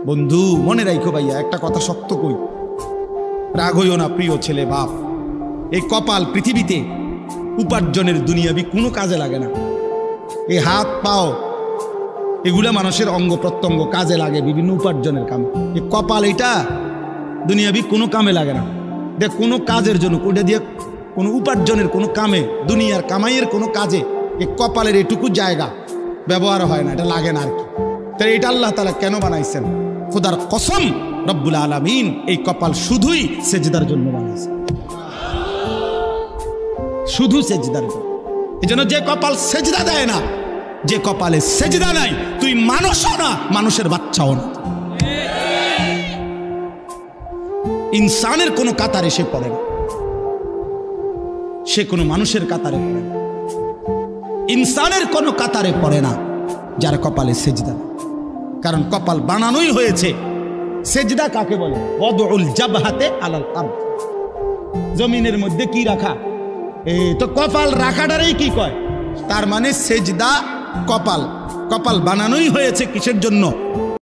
বন্ধু মনে রাখো ভাইয়া, একটা কথা শক্ত কই, রাগ হইও না প্রিয় ছেলে বাপ। এই কপাল পৃথিবীতে উপার্জনের দুনিয়াবি কোনো কাজে লাগে না। এই হাত পাও এগুলা মানুষের অঙ্গ প্রত্যঙ্গ কাজে লাগে বিভিন্ন উপার্জনের কামে। এই কপাল এটা দুনিয়াবি কোনো কামে লাগে না। দেখ কোনো কাজের জন্য ওটা দিয়ে কোনো উপার্জনের কোনো কামে, দুনিয়ার কামাইয়ের কোনো কাজে এই কপালের এটুকু জায়গা ব্যবহার হয় না, এটা লাগে না আর কি। তাই এটা আল্লাহ তাআলা কেন বানাইছেন? খোদার কসম রব্বুল আলামিন এই কপাল শুধুই সেজদার জন্য বানাইছেন, শুধু সেজদার জন্য। এই জন্য যে কপাল সেজদা দেয় না, যে কপালে সেজদা নাই, তুই মানুষও না, মানুষের বাচ্চাও না। ইনসানের কোনো কাতারে সে পড়ে না, সে কোনো মানুষের কাতারে পড়ে না। ইনসানের কোনো কাতারে পড়ে না যার কপালে সেজদা। কারণ কপাল বানানোই হয়েছে। সেজদা কাকে বলে? ওয়াদউল জাবহাতে আলাল আরদ, জমিনের মধ্যে কি রাখা। এই তো কপাল রাখাটারই কি কয়? তার মানে সেজদা কপাল, কপাল বানানোই হয়েছে কিসের জন্য?